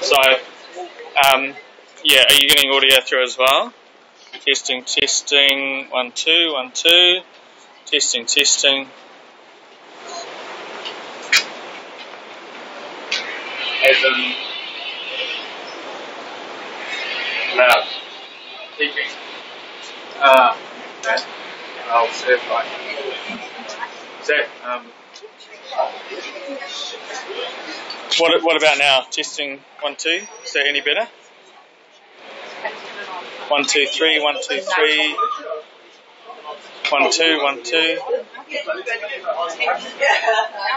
So, yeah, are you getting audio through as well? Testing, testing, 1, 2, 1, 2. Testing, testing. As in loud. Peaking. Okay. I'll certify. Is that, what about now? Testing 1, 2. Is that any better? 1, 2, 3, 1, 2, 3. 1, 2, 1, 2.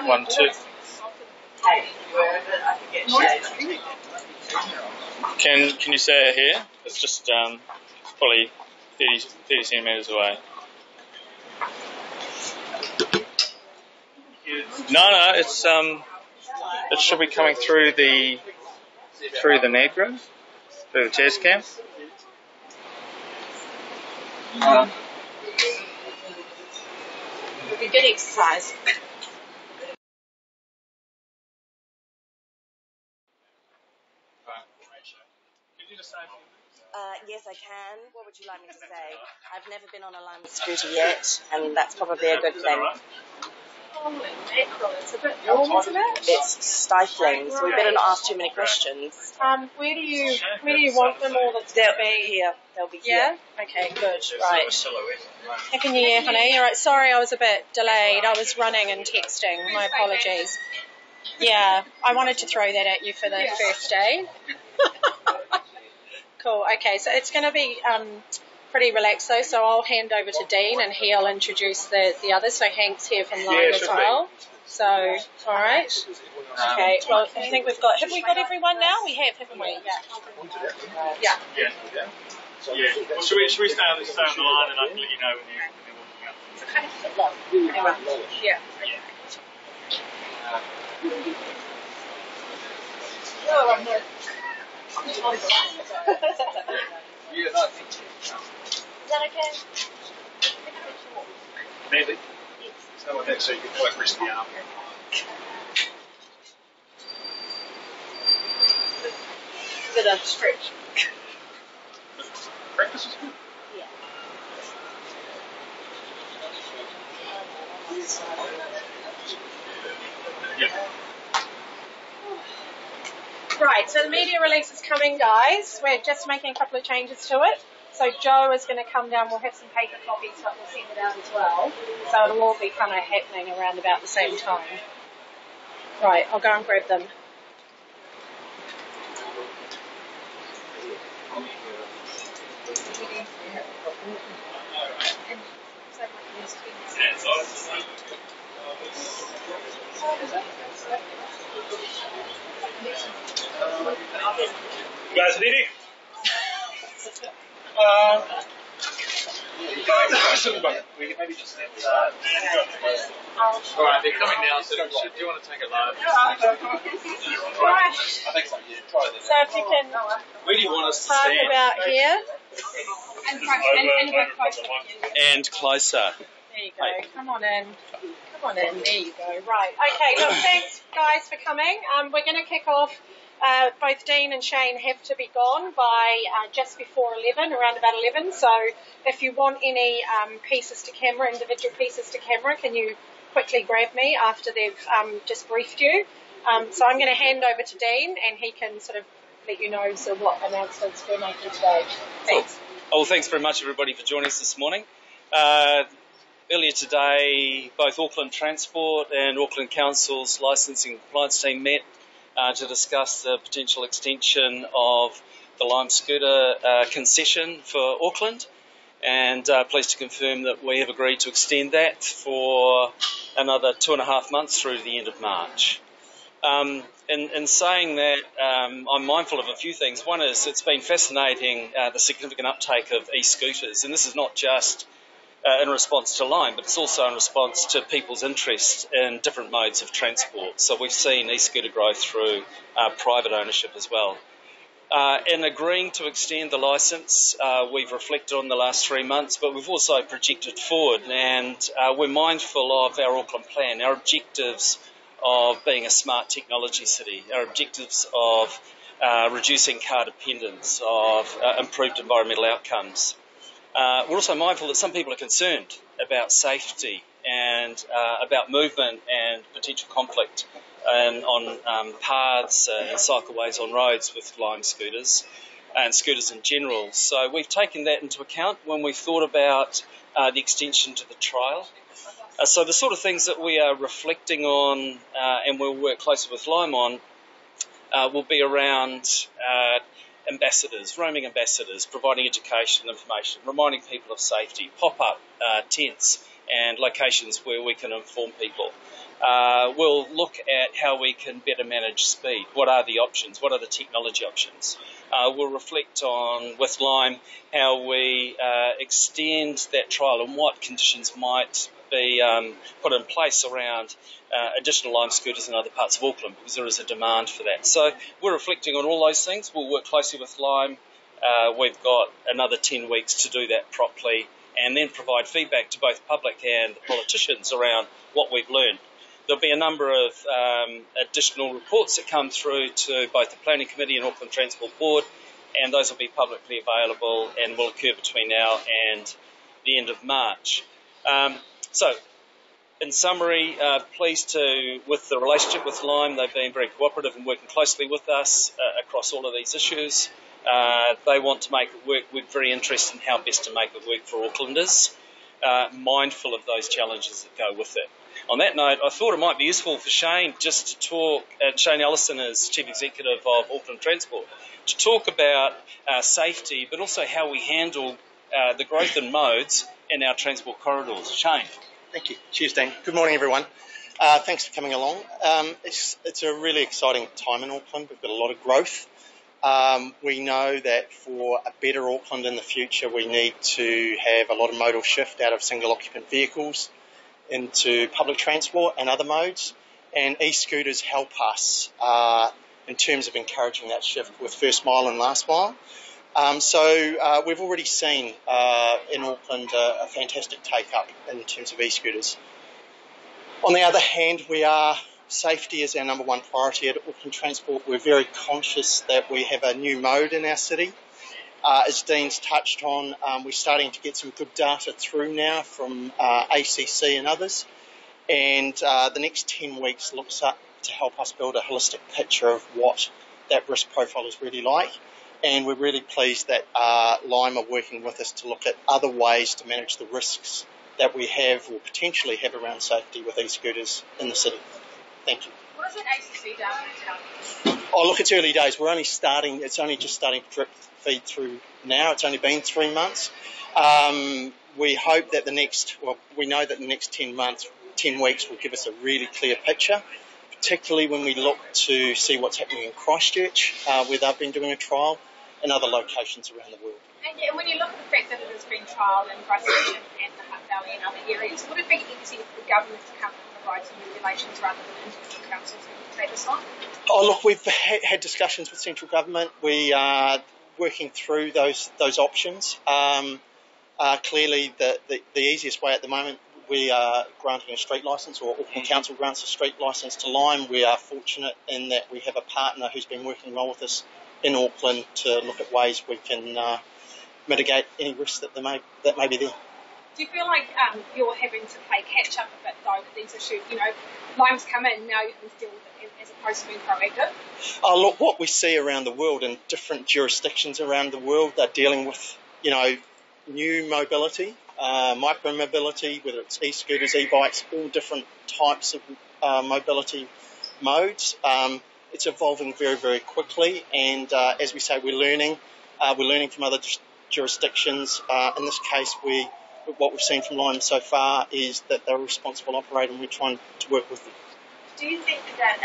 1, 2. Can you say it here? It's just probably 30 centimeters away. No, it's it should be coming through the Negro, through the Tascam. It'll be good exercise. Yes, I can. What would you like me to say? I've never been on a Lime scooter yet, and that's probably a good thing. It's a bit warm, isn't it? It's stifling, so we better not ask too many questions. Where do you want them all to be? Here. They'll be Yeah? here. Okay, good. Right. Happy New Year, honey. All right, sorry I was a bit delayed. I was running and texting. My apologies. Yeah, I wanted to throw that at you for the first day. Cool. Okay, so it's going to be pretty relaxed though, so I'll hand over to Dean and he'll introduce the others. So Hank's here from Lime as well. So, all right. Okay, well, I think have we got everyone now? We have, haven't we? Yeah. Well, should we stay on the line and I can let you know when you're walking up? Yeah. Is that okay? Maybe. So you can quite rest the arm. Bit of stretch. Practice is good. Yeah. Right, so the media release is coming, guys. We're just making a couple of changes to it. So Joe is going to come down. We'll have some paper copies, but we'll send it out as well. So it'll all be kind of happening around about the same time. Right, I'll go and grab them. You guys ready? We can maybe just stand aside. Alright, they're coming now, so do you want to take it live? Right. I think so, yeah. Try this. So if you can Where do you want us to park stand? about here. And closer. There you go. Come on in. There you go. Right. Okay. Look, thanks guys for coming. We're going to kick off. Both Dean and Shane have to be gone by just before 11, around about 11. So if you want any pieces to camera, individual pieces to camera, can you quickly grab me after they've just briefed you? So I'm going to hand over to Dean and he can sort of let you know sort of what announcements we're making today. Thanks. Well, thanks very much everybody for joining us this morning. Earlier today, both Auckland Transport and Auckland Council's licensing and compliance team met to discuss the potential extension of the Lime scooter concession for Auckland, and pleased to confirm that we have agreed to extend that for another 2.5 months through to the end of March. In saying that, I'm mindful of a few things. One is it's been fascinating the significant uptake of e-scooters, and this is not just in response to Lime, but it's also in response to people's interest in different modes of transport. So we've seen e-scooter growth through private ownership as well. In agreeing to extend the licence, we've reflected on the last 3 months, but we've also projected forward, and we're mindful of our Auckland plan, our objectives of being a smart technology city, our objectives of reducing car dependence, of improved environmental outcomes. We're also mindful that some people are concerned about safety and about movement and potential conflict on paths and cycleways on roads with Lime scooters and scooters in general. So we've taken that into account when we thought about the extension to the trial. So the sort of things that we are reflecting on and we'll work closely with Lime on will be around ambassadors, roaming ambassadors, providing education information, reminding people of safety, pop-up tents and locations where we can inform people. We'll look at how we can better manage speed. What are the options? What are the technology options? We'll reflect on, with Lime, how we extend that trial and what conditions might be put in place around additional Lime scooters in other parts of Auckland, because there is a demand for that. So we're reflecting on all those things. We'll work closely with Lime. We've got another 10 weeks to do that properly and then provide feedback to both public and politicians around what we've learned. There'll be a number of additional reports that come through to both the Planning Committee and Auckland Transport Board, and those will be publicly available and will occur between now and the end of March. So, in summary, pleased with the relationship with Lime. They've been very cooperative and working closely with us across all of these issues. They want to make it work. We're very interested in how best to make it work for Aucklanders, mindful of those challenges that go with it. On that note, I thought it might be useful for Shane just to talk, Shane Ellison is Chief Executive of Auckland Transport, to talk about safety, but also how we handle the growth in modes in our transport corridors. Shane. Thank you. Cheers, Dan. Good morning, everyone. Thanks for coming along. It's a really exciting time in Auckland. We've got a lot of growth. We know that for a better Auckland in the future, we need to have a lot of modal shift out of single occupant vehicles into public transport and other modes, and e-scooters help us in terms of encouraging that shift with first mile and last mile. So we've already seen in Auckland a fantastic take-up in terms of e-scooters. On the other hand, safety is our number one priority at Auckland Transport. We're very conscious that we have a new mode in our city. As Dean's touched on, we're starting to get some good data through now from ACC and others, and the next 10 weeks looks up to help us build a holistic picture of what that risk profile is really like, and we're really pleased that Lime are working with us to look at other ways to manage the risks that we have or potentially have around safety with e-scooters in the city. Thank you. What has ACC done? Oh, look, it's early days. It's only just starting to feed through now. It's only been 3 months. We hope that we know that the next 10 weeks will give us a really clear picture, particularly when we look to see what's happening in Christchurch, where they've been doing a trial, and other locations around the world. And when you look at the fact that it has been trialled in Christchurch and the Hutt Valley and other areas, would it be easy for the government to come and provide some regulations rather than individual councils to take this on? Oh, look, we've had discussions with central government. We are working through those options. Clearly, the easiest way at the moment, we are granting a street licence, or Auckland Council grants a street licence to Lime. We are fortunate in that we have a partner who's been working well with us in Auckland to look at ways we can mitigate any risks that may be there. Do you feel like you're having to play catch up a bit though with these issues? You know, Lime's come in, now you can deal with it as opposed to being proactive? Oh, look, what we see around the world in different jurisdictions around the world, they're dealing with, new mobility, micro-mobility, whether it's e-scooters, e-bikes, all different types of mobility modes. It's evolving very, very quickly, and as we say, we're learning from other jurisdictions. In this case, what we've seen from Lime so far is that they're a responsible operator, and we're trying to work with them. Do you think that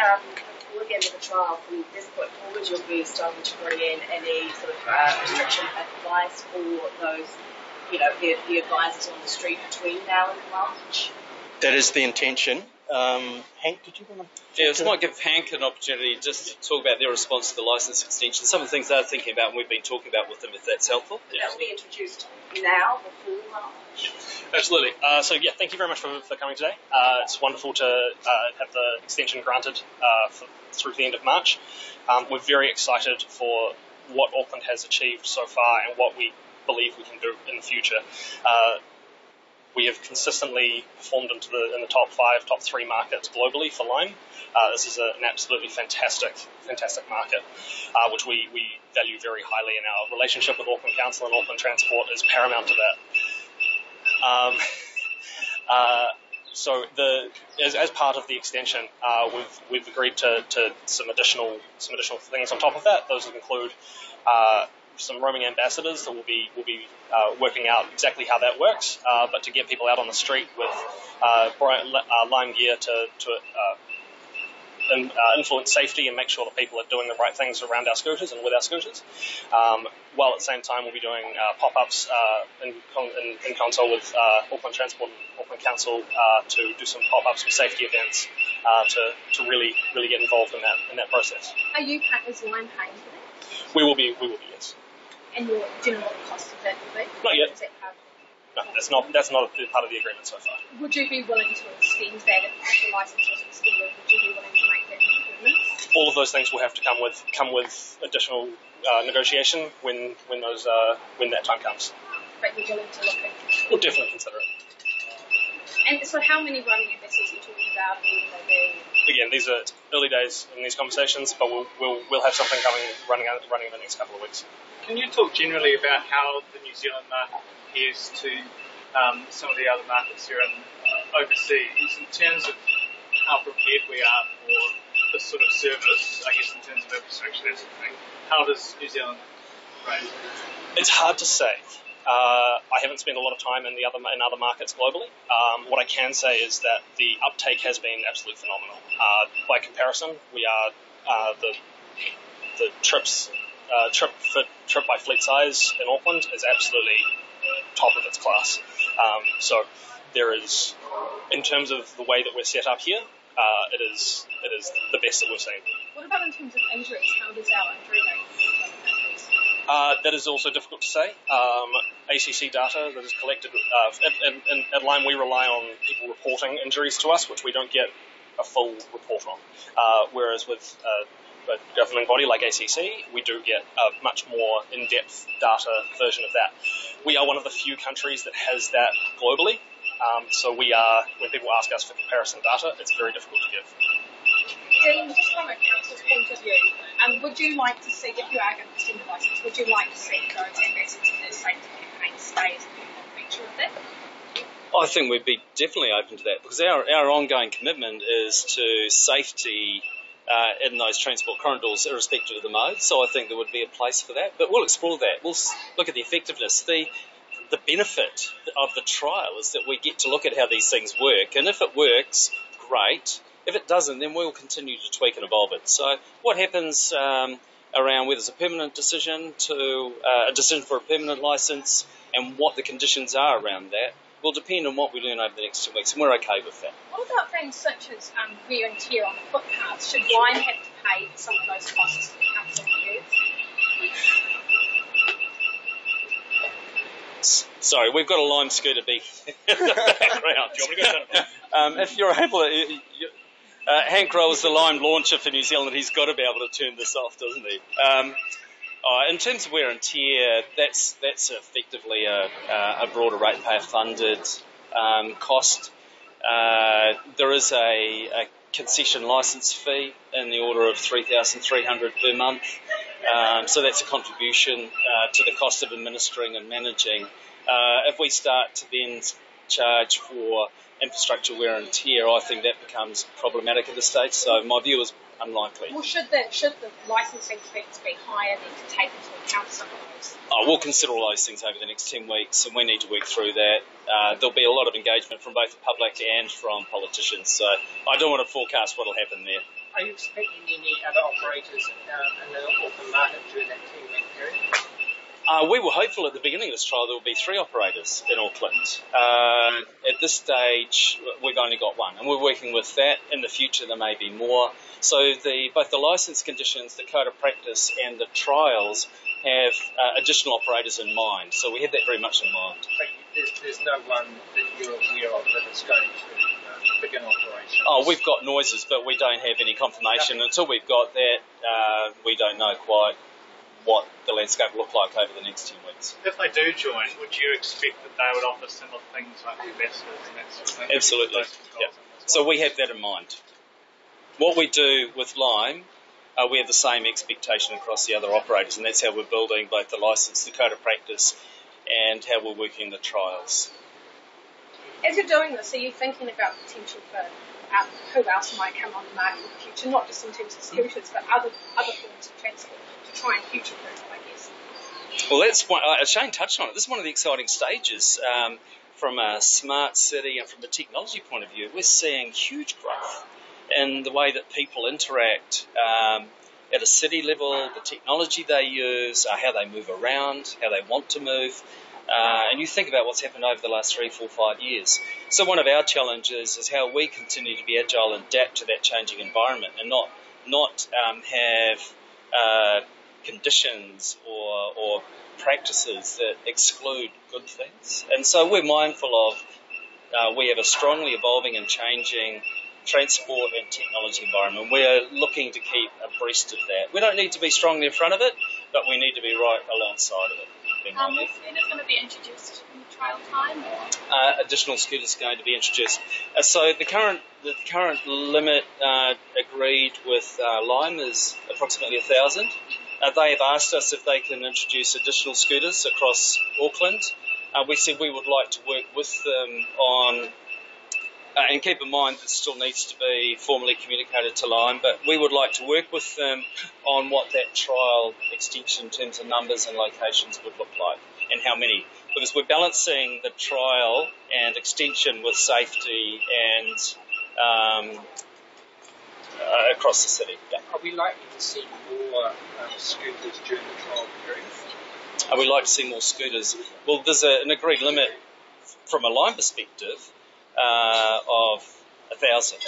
towards the end of the trial, from this point forward, you'll be starting to bring in any sort of restriction advice for those, the advisors on the street between now and March? That is the intention. Hank, did you want to? Yeah, this might give Hank an opportunity just to talk about their response to the licence extension, some of the things they're thinking about and we've been talking about with them, if that's helpful. That will be introduced now before March. Absolutely. Thank you very much for coming today. It's wonderful to have the extension granted through the end of March. We're very excited for what Auckland has achieved so far and what we believe we can do in the future. We have consistently performed in the top 5, top 3 markets globally for lime. This is an absolutely fantastic market, which we value very highly, and our relationship with Auckland Council and Auckland Transport is paramount to that. As part of the extension, we've agreed to some additional things on top of that. Those include some roaming ambassadors that will be working out exactly how that works, but to get people out on the street with lime gear to influence safety and make sure that people are doing the right things around our scooters and with our scooters, while at the same time we'll be doing pop-ups in consult with Auckland Transport and Auckland Council to do some pop-ups and safety events to really get involved in that process. Are you is Lime paying for that? We will be, yes. And do you know what the cost of that will be? Not yet. Is that part of No, that's not a part of the agreement so far. Would you be willing to extend that if the licence was extended? Would you be willing to make that improvement? All of those things will have to come with additional negotiation when that time comes. But you're willing to look at? We'll definitely consider it. And so how many roaming ambassadors are you talking about? Again, these are early days in these conversations, but we'll have something running in the next couple of weeks. Can you talk generally about how the New Zealand market compares to some of the other markets here and overseas in terms of how prepared we are for this sort of service, I guess in terms of infrastructure, that sort of thing? How does New Zealand rate? It's hard to say. I haven't spent a lot of time in other markets globally. What I can say is that the uptake has been absolutely phenomenal. By comparison, we are the trip by fleet size in Auckland is absolutely top of its class. So there is, in terms of the way that we're set up here, it is the best that we've seen. What about in terms of injuries? How does our injury rate? That is also difficult to say. ACC data that is collected at Lime, we rely on people reporting injuries to us, which we don't get a full report on. Whereas with a governing body like ACC, we do get a much more in-depth data version of that. We are one of the few countries that has that globally. So we are, when people ask us for comparison data, it's very difficult to give. Dean, just from a council's point of view, would you like to see, if you are going to extend the licence, would you like to see those ambassadors and those safety campaigns stay as a feature of that? I think we'd be definitely open to that because our ongoing commitment is to safety in those transport corridors irrespective of the mode, so I think there would be a place for that. But we'll explore that. We'll look at the effectiveness. The benefit of the trial is that we get to look at how these things work, and if it works, great. If it doesn't, then we'll continue to tweak and evolve it. So what happens around whether it's a permanent decision to a decision for a permanent licence and what the conditions are around that will depend on what we learn over the next 2 weeks, and we're okay with that. What about things such as wear and tear on the footpaths? Should Lime have to pay for some of those costs that the council incurs? Sorry, we've got a Lime scooter beep in the background. Do you want me to go down? If you're able to... Hank Roll's the Lime launcher for New Zealand. He's got to be able to turn this off, doesn't he? In terms of wear and tear, that's effectively a broader ratepayer funded cost. There is a concession licence fee in the order of $3,300 per month. So that's a contribution to the cost of administering and managing. If we start to then charge for infrastructure wear and tear, I think that becomes problematic at this stage. So my view is unlikely. Well, should the licensing fees be higher than to take into account some of those? We'll consider all those things over the next 10 weeks, and we need to work through that. There'll be a lot of engagement from both the public and from politicians, so I don't want to forecast what will happen there. Are you expecting any other operators in the Auckland market during that 10-week period? We were hopeful at the beginning of this trial there would be 3 operators in Auckland. At this stage, we've only got 1, and we're working with that. In the future, there may be more. So both the licence conditions, the code of practice, and the trials have additional operators in mind. So we have that very much in mind. But there's no one that you're aware of that is going to begin operations? Oh, we've got noises, but we don't have any confirmation. Until we've got that, we don't know quite what the landscape will look like over the next 10 weeks. If they do join, would you expect that they would offer similar things like investors and that sort of thing? Absolutely. Yep. So we have that in mind. What we do with Lime, we have the same expectation across the other operators, and that's how we're building both the licence, the code of practice, and how we're working the trials. As you're doing this, are you thinking about potential for who else might come on the market in the future, not just in terms of scooters, but other forms of transport to try and future-proof it, I guess? Well, that's one, Shane touched on it. This is one of the exciting stages from a smart city and from a technology point of view. We're seeing huge growth in the way that people interact at a city level, the technology they use, how they move around, how they want to move. And you think about what's happened over the last 3, 4, 5 years. So one of our challenges is how we continue to be agile and adapt to that changing environment, and not have conditions or practices that exclude good things. And so we're mindful of, we have a strongly evolving and changing transport and technology environment. We're looking to keep abreast of that. We don't need to be strongly in front of it, but we need to be right alongside of it. Is scooters going to be introduced in the trial time? Additional scooters are going to be introduced. So the current limit agreed with Lime is approximately 1,000. They have asked us if they can introduce additional scooters across Auckland. We said we would like to work with them on, and keep in mind this still needs to be formally communicated to Lime, but we would like to work with them on what that trial extension in terms of numbers and locations would look like, and how many. Because we're balancing the trial and extension with safety and across the city. Yeah. Are we likely to see more scooters during the trial period? Are we like to see more scooters? Well, there's an agreed limit from a Lime perspective of 1,000.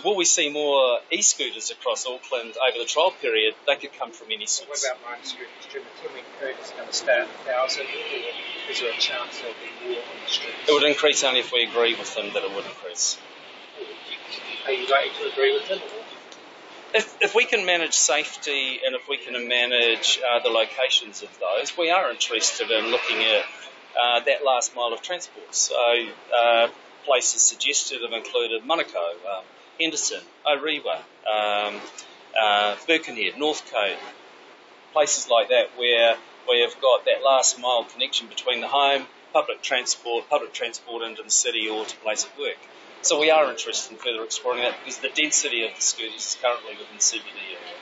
Will we see more e-scooters across Auckland over the trial period? They could come from any source. What about Lime scooters? During the 10-week period, is it going to stay at 1,000, or is there a chance there'll be more on the streets? It would increase only if we agree with them that it would increase. Are you likely to agree with them? If we can manage safety and if we can manage the locations of those, we are interested in looking at that last mile of transport. So places suggested have included Manukau, Henderson, Orewa, Birkenhead, Northcote, places like that where we have got that last mile connection between the home, public transport into the city or to place of work. So we are interested in further exploring that because the density of the scooters is currently within CBD area.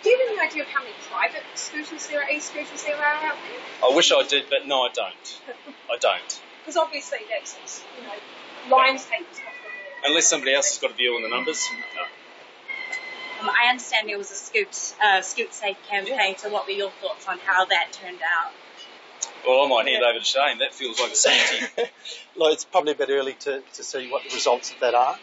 Do you have any idea of how many private scooters there are, e-scooters there are out there? I wish I did, but no, I don't. I don't. Because obviously that's, Lime's taking stuff from there. Unless somebody else has got a view on the numbers, no. I understand there was a Scoot Safe campaign, so what were your thoughts on how that turned out? Well, I might hand over to Shane. That feels like a certainty. Look, it's probably a bit early to see what the results of that are.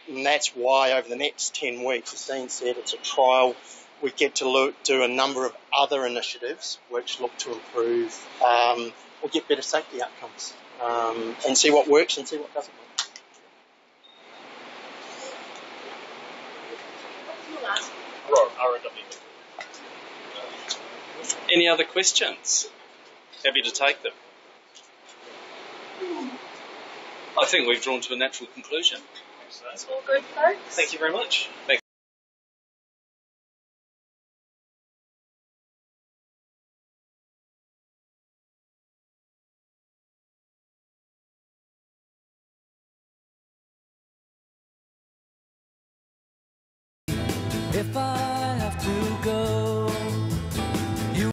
And that's why over the next 10 weeks, as Dean said, it's a trial. We get to do a number of other initiatives which look to improve or get better safety outcomes and see what works and see what doesn't work. RNZ. Any other questions? Happy to take them. I think we've drawn to a natural conclusion. It's all good, folks. Thank you very much. Thank If I have to go